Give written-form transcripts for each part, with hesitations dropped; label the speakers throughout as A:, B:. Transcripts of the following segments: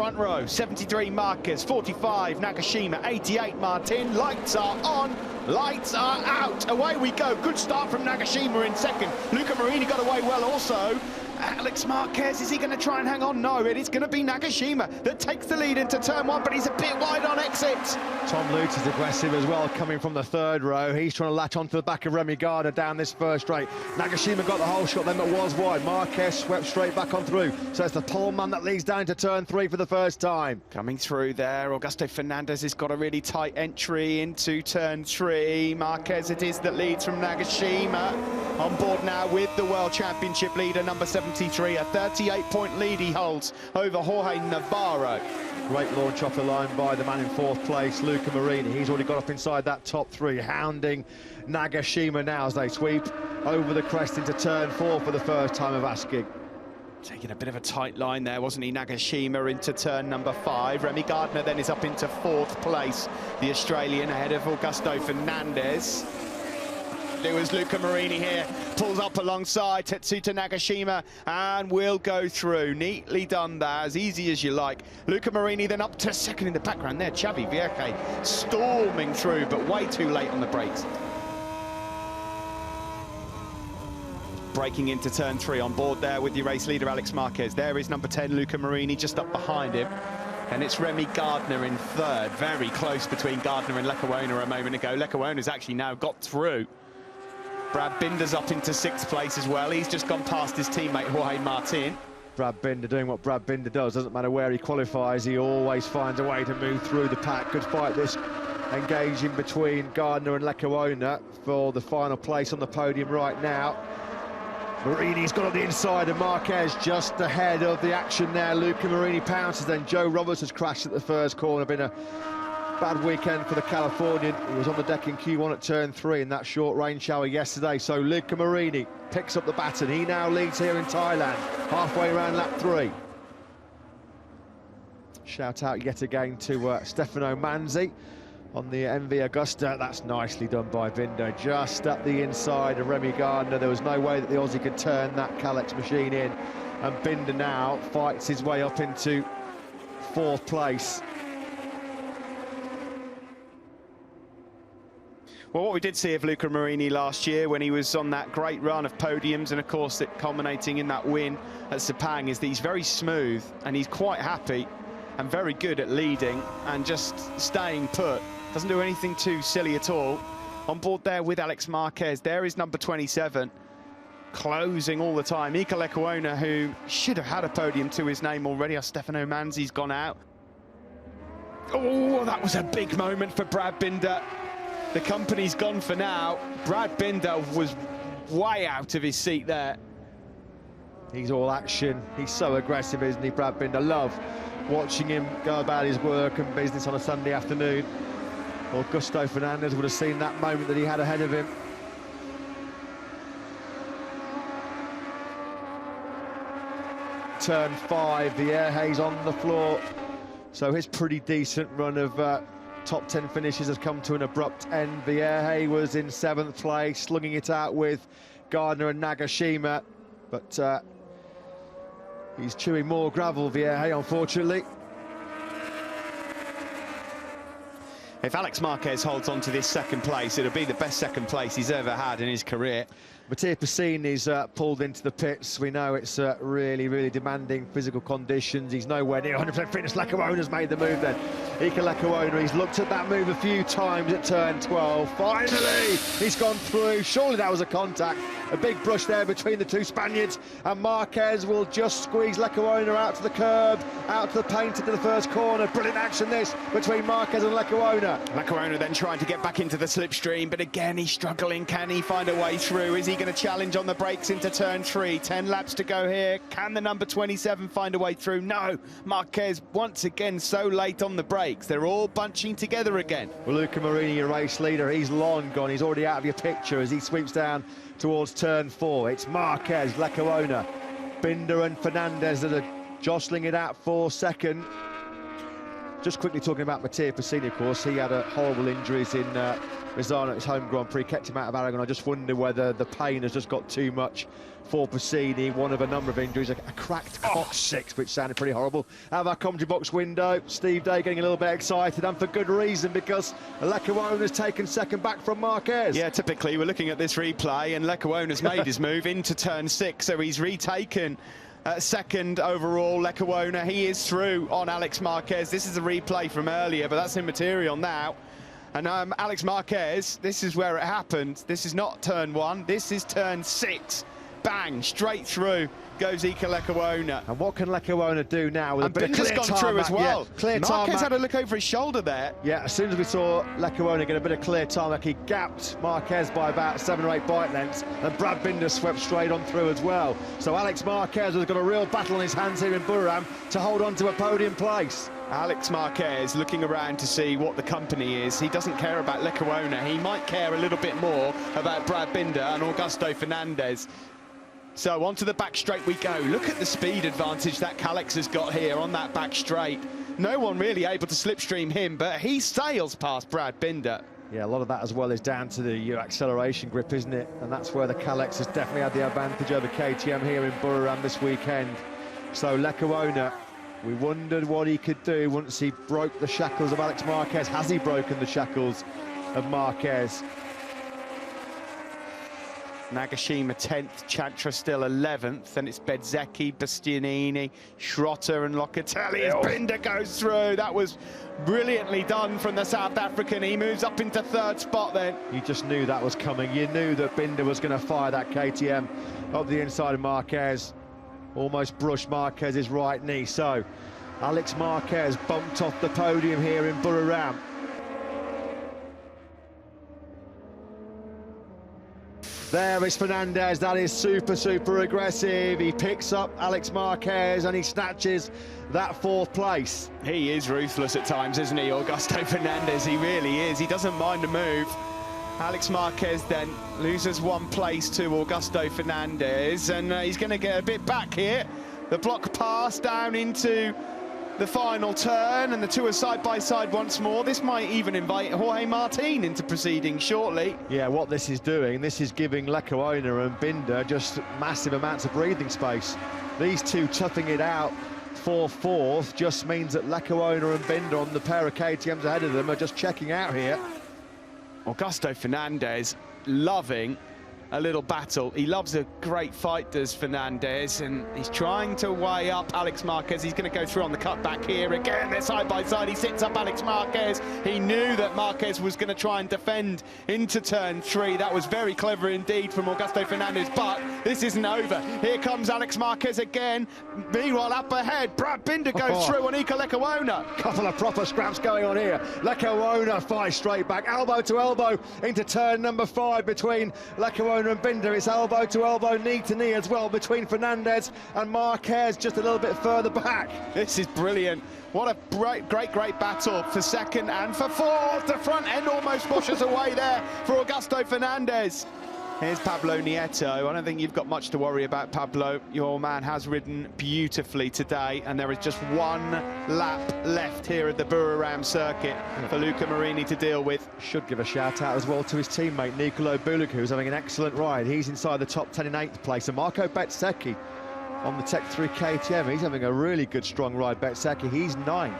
A: front row. 73 Marquez, 45 Nagashima, 88 Martin. Lights are on, lights are out. Away we go. Good start from Nagashima in second. Luca Marini got away well also. Alex Marquez, is he going to try and hang on? No, it is going to be Nagashima that takes the lead into turn one, but he's a bit wide on exit.
B: Tom Lutz is aggressive as well, coming from the third row. He's trying to latch onto the back of Remy Gardner down this first straight. Nagashima got the whole shot then, but was wide. Marquez swept straight back on through. So it's the poleman that leads down to turn three for the first time.
A: Coming through there, Augusto Fernandez has got a really tight entry into turn three. Marquez it is that leads from Nagashima. On board now with the World Championship leader, number 73, a 38-point lead he holds over Jorge Navarro.
B: Great launch off the line by the man in fourth place, Luca Marini. He's already got up inside that top three, hounding Nagashima now as they sweep over the crest into turn four for the first time of asking.
A: Taking a bit of a tight line there, wasn't he? Nagashima into turn number 5. Remy Gardner then is up into fourth place, the Australian ahead of Augusto Fernandez. It was Luca Marini here, pulls up alongside Tetsuta Nagashima and will go through. Neatly done there, as easy as you like. Luca Marini then up to second in the background there. Xavi Vierge storming through, but way too late on the brakes. Breaking into turn 3 on board there with your race leader, Alex Marquez. There is number 10, Luca Marini, just up behind him. And it's Remy Gardner in third. Very close between Gardner and Lecuona a moment ago. Lecuona's actually now got through. Brad Binder's up into 6th place as well. He's just gone past his teammate, Jorge Martin.
B: Brad Binder doing what Brad Binder does. Doesn't matter where he qualifies, he always finds a way to move through the pack. Good fight this, engaging between Gardner and Lecuona for the final place on the podium right now. Marini's got on the inside and Marquez just ahead of the action there. Luca Marini pounces, then Joe Roberts has crashed at the first corner. Been a bad weekend for the Californian. He was on the deck in Q1 at turn 3 in that short rain shower yesterday. So Luca Marini picks up the baton. He now leads here in Thailand, halfway around lap 3. Shout out yet again to Stefano Manzi on the MV Agusta. That's nicely done by Binder, just up the inside of Remy Gardner. There was no way that the Aussie could turn that Kalex machine in, and Binder now fights his way up into 4th place.
A: Well, what we did see of Luca Marini last year when he was on that great run of podiums, and of course it culminating in that win at Sepang, is that he's very smooth and he's quite happy and very good at leading and just staying put. Doesn't do anything too silly at all. On board there with Alex Marquez, there is number 27, closing all the time. Mika Lecuona, who should have had a podium to his name already. Stefano Manzi's gone out. Oh, that was a big moment for Brad Binder. The company's gone for now. Brad Binder was way out of his seat there.
B: He's all action. He's so aggressive, isn't he, Brad Binder? Love watching him go about his work and business on a Sunday afternoon. Augusto Fernandez would have seen that moment that he had ahead of him. Turn 5, Vierge's on the floor. So his pretty decent run of top 10 finishes has come to an abrupt end. Vierge was in 7th place, slugging it out with Gardner and Nagashima, but he's chewing more gravel, Vierge, unfortunately.
A: If Alex Marquez holds on to this 2nd place, it'll be the best 2nd place he's ever had in his career.
B: Mattia Pacini's pulled into the pits. We know it's really, really demanding physical conditions. He's nowhere near 100% fitness. Lecuona's made the move then. Iker Lecuona, he's looked at that move a few times at turn 12. Finally, he's gone through. Surely that was a contact. A big brush there between the two Spaniards, and Marquez will just squeeze Lecuona out to the curb, out to the paint into the first corner. Brilliant action this between Marquez and Lecuona.
A: Lecuona then trying to get back into the slipstream, but again he's struggling. Can he find a way through? Is he going to challenge on the brakes into turn 3? 10 laps to go here. Can the number 27 find a way through? No. Marquez once again so late on the brakes. They're all bunching together again.
B: Well, Luca Marini, your race leader, he's long gone. He's already out of your picture as he sweeps down towards turn 4. It's Marquez, Lecuona, Binder and Fernandez that are jostling it out for second. Just quickly talking about Mattia Pacini, of course, he had horrible injuries in Misano at his home Grand Prix, kept him out of Aragon. I just wonder whether the pain has just got too much for Bassini, one of a number of injuries, a cracked coccyx, which sounded pretty horrible. Out of our commentary box window, Steve Day getting a little bit excited, and for good reason, because Lecuona has taken second back from Marquez.
A: Yeah, typically we're looking at this replay, and Lecuona's made his move into turn 6, so he's retaken second overall. Lecuona, he is through on Alex Marquez. This is a replay from earlier, but that's immaterial now. And Alex Marquez, this is where it happened. This is not turn 1, this is turn 6. Bang, straight through goes Iker Lecuona.
B: And what can Lecuona do now with a bit of clear
A: gone
B: tarmac?
A: through as well.
B: Yeah, clear
A: Marquez
B: tarmac.
A: had a look over his shoulder there.
B: Yeah, as soon as we saw Lecuona get a bit of clear tarmac, he gapped Marquez by about 7 or 8 bike lengths, and Brad Binder swept straight on through as well. So Alex Marquez has got a real battle on his hands here in Buriram to hold on to a podium place.
A: Alex Marquez looking around to see what the company is. He doesn't care about Lecuona. He might care a little bit more about Brad Binder and Augusto Fernandez. So onto the back straight we go. Look at the speed advantage that Kalex has got here on that back straight. No one really able to slipstream him, but he sails past Brad Binder.
B: Yeah, a lot of that as well is down to the acceleration grip, isn't it? And that's where the Kalex has definitely had the advantage over KTM here in Buriram this weekend. So Lecuona, we wondered what he could do once he broke the shackles of Alex Marquez. Has he broken the shackles of Marquez?
A: Nagashima 10th, Chantra still 11th, and it's Bezzecchi, Bastianini, Schrotter and Locatelli as Binder goes through. That was brilliantly done from the South African. He moves up into 3rd spot then.
B: You just knew that was coming. You knew that Binder was going to fire that KTM up the inside of Marquez. Almost brushed Marquez's right knee. So Alex Marquez bumped off the podium here in Buriram. There is Fernandez, that is super aggressive. He picks up Alex Marquez and he snatches that 4th place.
A: He is ruthless at times, isn't he, Augusto Fernandez? He really is. He doesn't mind a move. Alex Marquez then loses 1 place to Augusto Fernandez, and he's going to get a bit back here. The block pass down into the final turn, and the two are side by side once more. This might even invite Jorge Martin into proceedings shortly.
B: Yeah, what this is doing, this is giving Lecuona and Binder just massive amounts of breathing space. These two toughing it out for 4th just means that Lecuona and Binder on the pair of KTMs ahead of them are just checking out here.
A: Augusto Fernandez loving a little battle. He loves a great fight, does Fernandez, and he's trying to weigh up Alex Marquez. He's going to go through on the cutback here again. They're side by side. He sits up Alex Marquez. He knew that Marquez was going to try and defend into turn 3. That was very clever indeed from Augusto Fernandez, but this isn't over. Here comes Alex Marquez again. Meanwhile, up ahead, Brad Binder goes through on Iker Lecuona.
B: Couple of proper scraps going on here. Lecuona fights straight back, elbow to elbow into turn number 5 between Lecuona and Binder. It's elbow to elbow, knee to knee as well between Fernandez and Marquez, just a little bit further back.
A: This is brilliant. What a great battle for 2nd and for 4th. The front end almost washes away there for Augusto Fernandez. Here's Pablo Nieto. I don't think you've got much to worry about, Pablo. Your man has ridden beautifully today, and there is just 1 lap left here at the Buriram circuit for Luca Marini to deal with.
B: Should give a shout out as well to his teammate Nicolo Bulik, who's having an excellent ride. He's inside the top 10 in 8th place, and Marco Bezzecchi on the Tech 3 KTM. He's having a really good strong ride. Bezzecchi, he's 9th.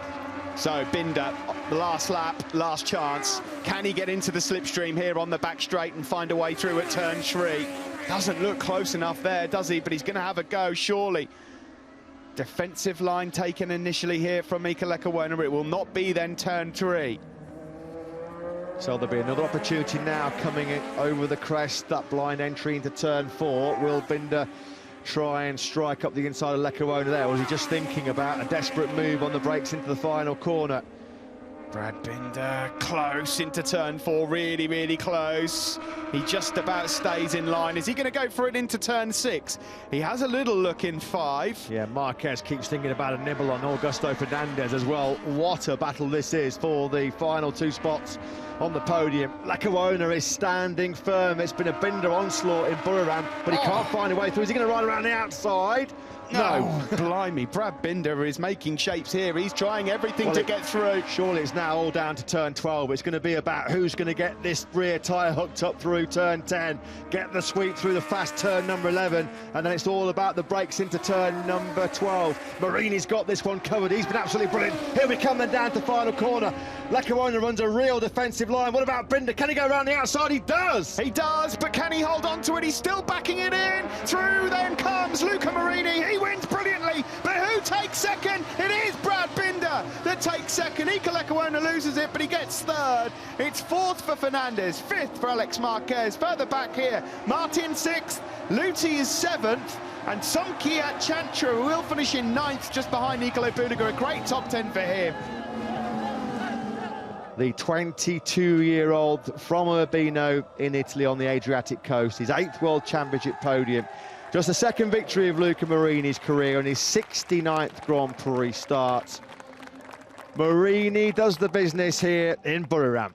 A: So Binder, last lap, last chance. Can he get into the slipstream here on the back straight and find a way through at turn 3? Doesn't look close enough there, does he? But he's going to have a go, surely. Defensive line taken initially here from Iker Lecuona. It will not be then turn 3.
B: So there'll be another opportunity now coming in over the crest, that blind entry into turn 4. Will Binder try and strike up the inside of Lecuona there? Was he just thinking about a desperate move on the brakes into the final corner?
A: Brad Binder close into turn 4, really close. He just about stays in line. Is he going to go for it into turn 6? He has a little look in 5.
B: Yeah, Marquez keeps thinking about a nibble on Augusto Fernandez as well. What a battle this is for the final 2 spots on the podium. Lecuona is standing firm. It's been a Binder onslaught in Buriram, but he can't find a way through. Is he going to ride around the outside? No.
A: Oh, blimey, Brad Binder is making shapes here. He's trying everything to get through.
B: Surely it's now all down to turn 12. It's going to be about who's going to get this rear tyre hooked up through turn 10, get the sweep through the fast turn number 11, and then it's all about the brakes into turn number 12. Marini's got this one covered. He's been absolutely brilliant. Here we come then down to final corner. Lecuona runs a real defensive line. What about Binder? Can he go around the outside? He does!
A: He does, but can he hold on to it? He's still backing it in. Through then comes Luca Marini. He wins brilliantly, but who takes second? It is Brad Binder that takes second. Iker Lecuona loses it, but he gets third. It's fourth for Fernandez, fifth for Alex Marquez. Further back here, Martin sixth, Luti is seventh, and Somkiat Chantra will finish in ninth, just behind Nicolo Budiger. A great top 10 for him.
B: The 22-year-old from Urbino in Italy on the Adriatic coast, his 8th World Championship podium. Just the second victory of Luca Marini's career and his 69th Grand Prix start. Marini does the business here in Buriram.